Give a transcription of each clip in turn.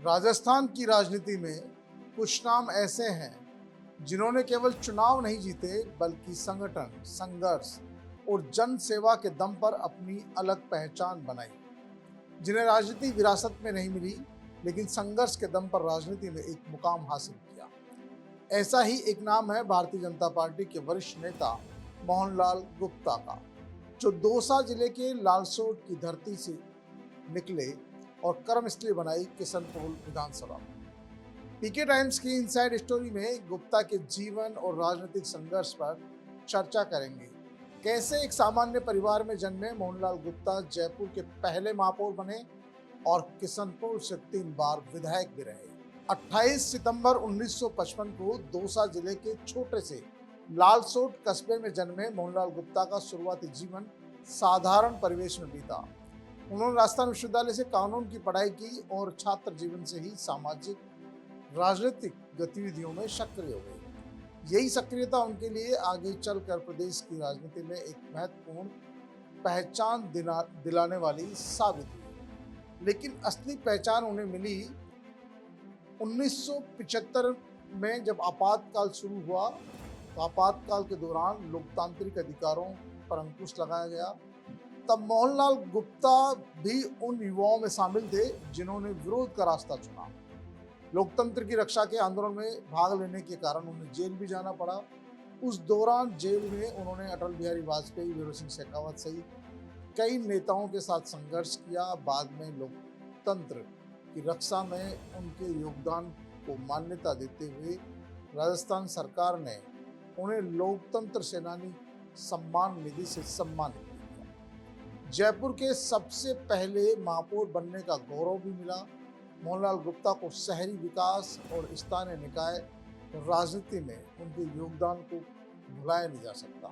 राजस्थान की राजनीति में कुछ नाम ऐसे हैं जिन्होंने केवल चुनाव नहीं जीते बल्कि संगठन, संघर्ष और जन सेवा के दम पर अपनी अलग पहचान बनाई, जिन्हें राजनीति विरासत में नहीं मिली लेकिन संघर्ष के दम पर राजनीति में एक मुकाम हासिल किया। ऐसा ही एक नाम है भारतीय जनता पार्टी के वरिष्ठ नेता मोहनलाल गुप्ता का, जो दौसा जिले के लालसोट की धरती से निकले और कर्मस्थली बनाई किशनपोल विधानसभा। पीके टाइम्स की इनसाइड स्टोरी में गुप्ता के जीवन और राजनीतिक संघर्ष पर चर्चा करेंगे। कैसे एक सामान्य परिवार में जन्मे मोहनलाल गुप्ता जयपुर के पहले महापौर बने और किशनपोल से 3 बार विधायक भी रहे। 28 सितंबर 1955 को दौसा जिले के छोटे से लालसोट कस्बे में जन्मे मोहनलाल गुप्ता का शुरुआती जीवन साधारण परिवेश में बीता। उन्होंने राजस्थान विश्वविद्यालय से कानून की पढ़ाई की और छात्र जीवन से ही सामाजिक राजनीतिक गतिविधियों में सक्रिय हो गए। यही सक्रियता उनके लिए आगे चलकर प्रदेश की राजनीति में एक महत्वपूर्ण पहचान दिलाने वाली साबित हुई। लेकिन असली पहचान उन्हें मिली 1975 में, जब आपातकाल शुरू हुआ। तो आपातकाल के दौरान लोकतांत्रिक अधिकारों पर अंकुश लगाया गया। तब मोहनलाल गुप्ता भी उन युवाओं में शामिल थे जिन्होंने विरोध का रास्ता चुना। लोकतंत्र की रक्षा के आंदोलन में भाग लेने के कारण उन्हें जेल भी जाना पड़ा। उस दौरान जेल में उन्होंने अटल बिहारी वाजपेयी, वीर सिंह शेखावत सहित कई नेताओं के साथ संघर्ष किया। बाद में लोकतंत्र की रक्षा में उनके योगदान को मान्यता देते हुए राजस्थान सरकार ने उन्हें लोकतंत्र सेनानी सम्मान निधि से सम्मानित किया। जयपुर के सबसे पहले महापौर बनने का गौरव भी मिला। मोहनलाल गुप्ता को शहरी विकास और स्थानीय निकाय राजनीति में उनके योगदान को भुलाया नहीं जा सकता,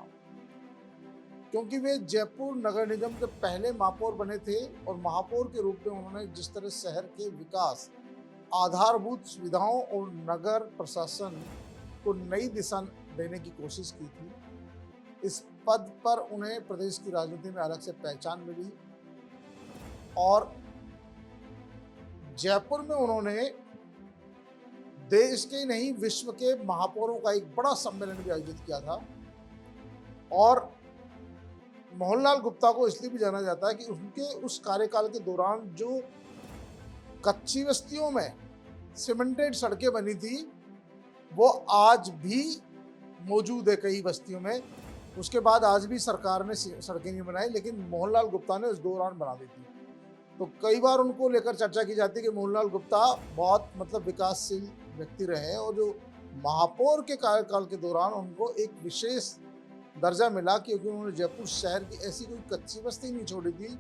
क्योंकि वे जयपुर नगर निगम के पहले महापौर बने थे और महापौर के रूप में उन्होंने जिस तरह शहर के विकास, आधारभूत सुविधाओं और नगर प्रशासन को नई दिशा देने की कोशिश की थी, इस पद पर उन्हें प्रदेश की राजनीति में अलग से पहचान मिली। और जयपुर में उन्होंने देश के नहीं विश्व के महापौरों का एक बड़ा सम्मेलन भी आयोजित किया था। और मोहनलाल गुप्ता को इसलिए भी जाना जाता है कि उनके उस कार्यकाल के दौरान जो कच्ची बस्तियों में सीमेंटेड सड़कें बनी थी वो आज भी मौजूद है कई बस्तियों में। उसके बाद आज भी सरकार ने सड़कें नहीं बनाई, लेकिन मोहनलाल गुप्ता ने उस दौरान बना दी थी। तो कई बार उनको लेकर चर्चा की जाती है कि मोहनलाल गुप्ता बहुत विकासशील व्यक्ति रहे हैं, और जो महापौर के कार्यकाल के दौरान उनको एक विशेष दर्जा मिला क्योंकि उन्होंने जयपुर शहर की ऐसी कोई कच्ची बस्ती नहीं छोड़ी थी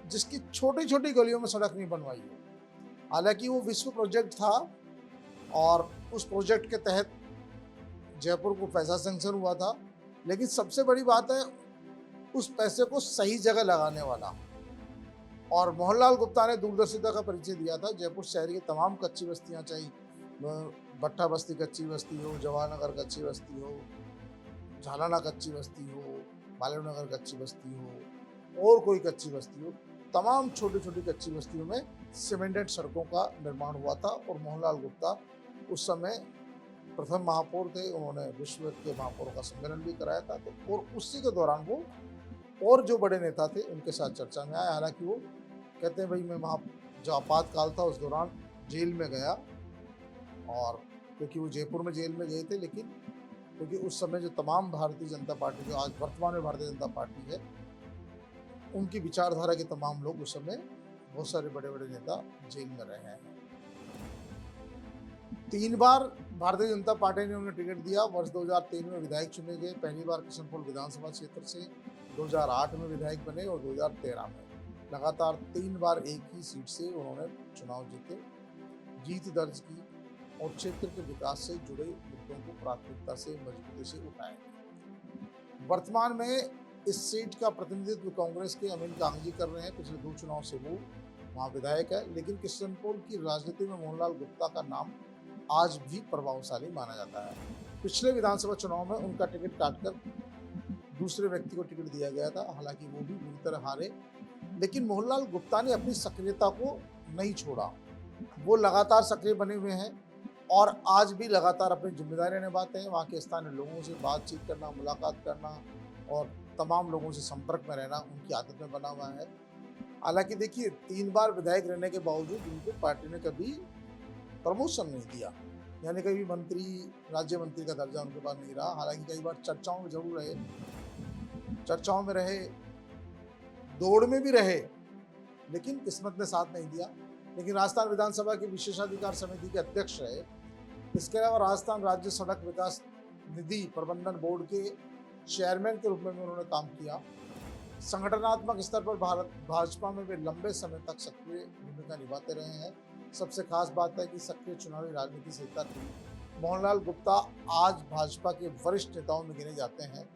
जिसकी छोटी छोटी गलियों में सड़क नहीं बनवाई हो। हालांकि वो विश्व प्रोजेक्ट था और उस प्रोजेक्ट के तहत जयपुर को पैसा सैंक्शन हुआ था, लेकिन सबसे बड़ी बात है उस पैसे को सही जगह लगाने वाला। और मोहनलाल गुप्ता ने दूरदर्शिता का परिचय दिया था। जयपुर शहर की तमाम कच्ची बस्तियां, चाहे भट्टा बस्ती कच्ची बस्ती हो, जवाहर नगर कच्ची बस्ती हो, झालाना कच्ची बस्ती हो, मालवीय नगर कच्ची बस्ती हो और कोई कच्ची बस्ती हो, तमाम छोटी छोटी कच्ची बस्तियों में सीमेंटेड सड़कों का निर्माण हुआ था। और मोहनलाल गुप्ता उस समय प्रथम महापौर थे। उन्होंने विश्व के महापौरों का सम्मेलन भी कराया था। तो और उसी के दौरान वो और जो बड़े नेता थे उनके साथ चर्चा में आया। हालांकि वो कहते हैं भाई मैं वहाँ जो आपातकाल था उस दौरान जेल में गया, और क्योंकि वो जयपुर में जेल में गए थे, लेकिन क्योंकि उस समय जो तमाम भारतीय जनता पार्टी, जो आज वर्तमान में भारतीय जनता पार्टी है, उनकी विचारधारा के तमाम लोग उस समय, बहुत सारे बड़े बड़े नेता जेल में रहे हैं। 3 बार भारतीय जनता पार्टी ने उन्हें टिकट दिया। वर्ष 2003 में विधायक चुने गए, पहली बार किशनपोल विधानसभा क्षेत्र से, 2008 में विधायक बने और 2013 में लगातार 3 बार एक ही सीट से उन्होंने चुनाव जीते, जीत दर्ज की और क्षेत्र के विकास से जुड़े मुद्दों को प्राथमिकता से मजबूती से उठाए। वर्तमान में इस सीट का प्रतिनिधित्व कांग्रेस के अमीन कागजी कर रहे हैं। पिछले 2 चुनाव से वो वहाँ विधायक है, लेकिन किशनपोल की राजनीति में मोहनलाल गुप्ता का नाम आज भी प्रभावशाली माना जाता है। पिछले विधानसभा चुनाव में उनका टिकट काटकर दूसरे व्यक्ति को टिकट दिया गया था, हालांकि वो भी बुरी तरह हारे, लेकिन मोहनलाल गुप्ता ने अपनी सक्रियता को नहीं छोड़ा वो लगातार सक्रिय बने हुए हैं और आज भी लगातार अपनी जिम्मेदारियां निभाते हैं। वहाँ के स्थानीय लोगों से बातचीत करना, मुलाकात करना और तमाम लोगों से संपर्क में रहना उनकी आदत में बना हुआ है। हालांकि देखिए, 3 बार विधायक रहने के बावजूद उनको पार्टी ने कभी प्रमोशन नहीं दिया, यानी कभी मंत्री, राज्य मंत्री का दर्जा उनके पास नहीं रहा। हालांकि कई बार चर्चाओं में जरूर रहे, चर्चाओं में रहे, दौड़ में भी रहे, लेकिन किस्मत ने साथ नहीं दिया। लेकिन राजस्थान विधानसभा की विशेषाधिकार समिति के अध्यक्ष रहे। इसके अलावा राजस्थान राज्य सड़क विकास निधि प्रबंधन बोर्ड के चेयरमैन के रूप में भी उन्होंने काम किया। संगठनात्मक स्तर पर भाजपा में वे लंबे समय तक सक्रिय भूमिका निभाते रहे हैं। सबसे खास बात है कि सक्रिय चुनावी राजनीति से मोहनलाल गुप्ता आज भाजपा के वरिष्ठ नेताओं में गिने जाते हैं।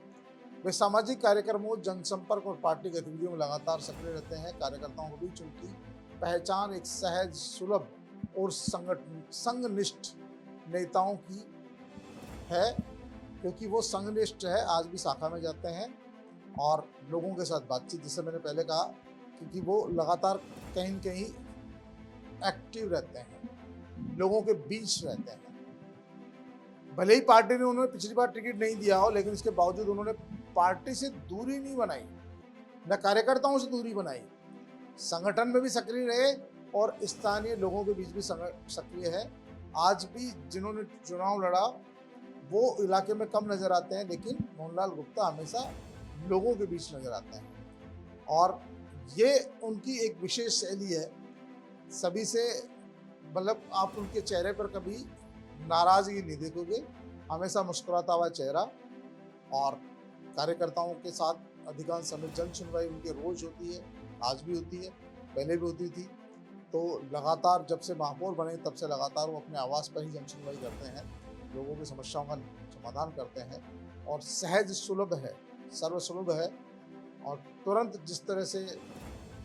वे सामाजिक कार्यक्रमों, जनसंपर्क और पार्टी गतिविधियों में लगातार सक्रिय रहते हैं। कार्यकर्ताओं के बीच उनकी पहचान एक सहज, सुलभ और संघनिष्ठ नेताओं की है, क्योंकि वो संघनिष्ठ है। आज भी शाखा में जाते हैं और लोगों के साथ बातचीत, जैसे मैंने पहले कहा, क्योंकि वो लगातार कहीं न कहीं एक्टिव रहते हैं, लोगों के बीच रहते हैं। भले ही पार्टी ने उन्हें पिछली बार टिकट नहीं दिया हो, लेकिन इसके बावजूद उन्होंने पार्टी से दूरी नहीं बनाई, न कार्यकर्ताओं से दूरी बनाई। संगठन में भी सक्रिय रहे और स्थानीय लोगों के बीच भी सक्रिय है। आज भी जिन्होंने चुनाव लड़ा वो इलाके में कम नजर आते हैं, लेकिन मोहनलाल गुप्ता हमेशा लोगों के बीच नजर आते हैं और ये उनकी एक विशेष शैली है। सभी से, मतलब आप उनके चेहरे पर कभी नाराजगी नहीं देखोगे, हमेशा मुस्कुराता हुआ चेहरा। और कार्यकर्ताओं के साथ अधिकांश समय जन सुनवाई उनके रोज होती है, आज भी होती है, पहले भी होती थी। तो लगातार जब से महापौर बने तब से लगातार वो अपने आवास पर ही जन सुनवाई करते हैं, लोगों की समस्याओं का समाधान करते हैं और सहज सुलभ है, सर्वसुलभ है। और तुरंत जिस तरह से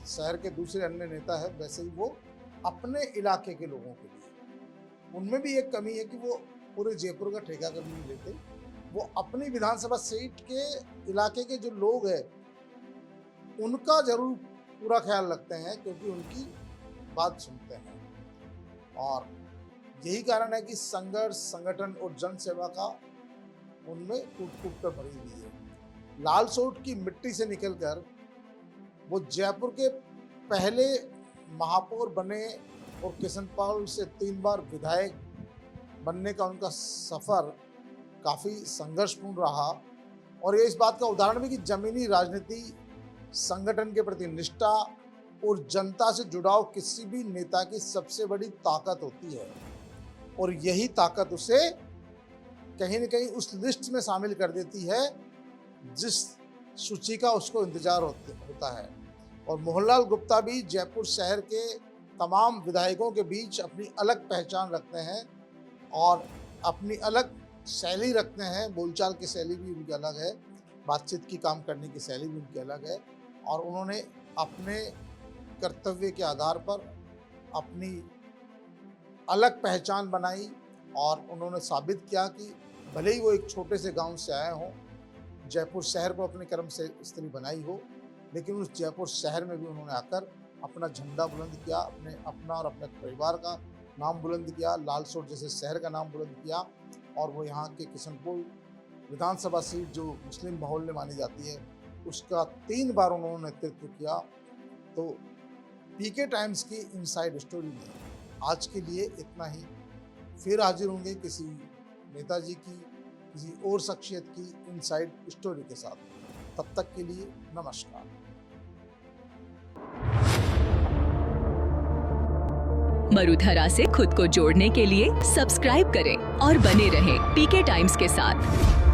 शहर के दूसरे अन्य नेता है, वैसे ही वो अपने इलाके के लोगों के लिए, उनमें भी एक कमी है कि वो पूरे जयपुर का ठेका कभी नहीं लेते। वो अपनी विधानसभा सीट के इलाके के जो लोग हैं उनका जरूर पूरा ख्याल रखते हैं, क्योंकि उनकी बात सुनते हैं। और यही कारण है कि संघर्ष, संगठन और जन सेवा का उनमें कूट कर भरी हुई है। लालसोट की मिट्टी से निकलकर वो जयपुर के पहले महापौर बने और किशनपाल से 3 बार विधायक बनने का उनका सफर काफ़ी संघर्षपूर्ण रहा। और ये इस बात का उदाहरण भी कि जमीनी राजनीति, संगठन के प्रति निष्ठा और जनता से जुड़ाव किसी भी नेता की सबसे बड़ी ताकत होती है। और यही ताकत उसे कहीं न कहीं उस लिस्ट में शामिल कर देती है जिस सूची का उसको इंतजार होता है। और मोहनलाल गुप्ता भी जयपुर शहर के तमाम विधायकों के बीच अपनी अलग पहचान रखते हैं और अपनी अलग शैली रखते हैं। बोलचाल की शैली भी उनकी अलग है, बातचीत की, काम करने की शैली भी उनकी अलग है। और उन्होंने अपने कर्तव्य के आधार पर अपनी अलग पहचान बनाई और उन्होंने साबित किया कि भले ही वो एक छोटे से गांव से आए हों, जयपुर शहर को अपने कर्म से स्त्री बनाई हो, लेकिन उस जयपुर शहर में भी उन्होंने आकर अपना झंडा बुलंद किया, अपना और अपने परिवार का नाम बुलंद किया, लालसोट जैसे शहर का नाम बुलंद किया। और वो यहाँ के किशनपुर विधानसभा सीट जो मुस्लिम माहौल में मानी जाती है, उसका 3 बार उन्होंने नेतृत्व किया। तो पीके टाइम्स की इनसाइड स्टोरी में आज के लिए इतना ही। फिर हाजिर होंगे किसी नेताजी की, किसी और शख्सियत की इनसाइड स्टोरी के साथ। तब तक के लिए नमस्कार। मरुधरा से खुद को जोड़ने के लिए सब्सक्राइब करें और बने रहें पीके टाइम्स के साथ।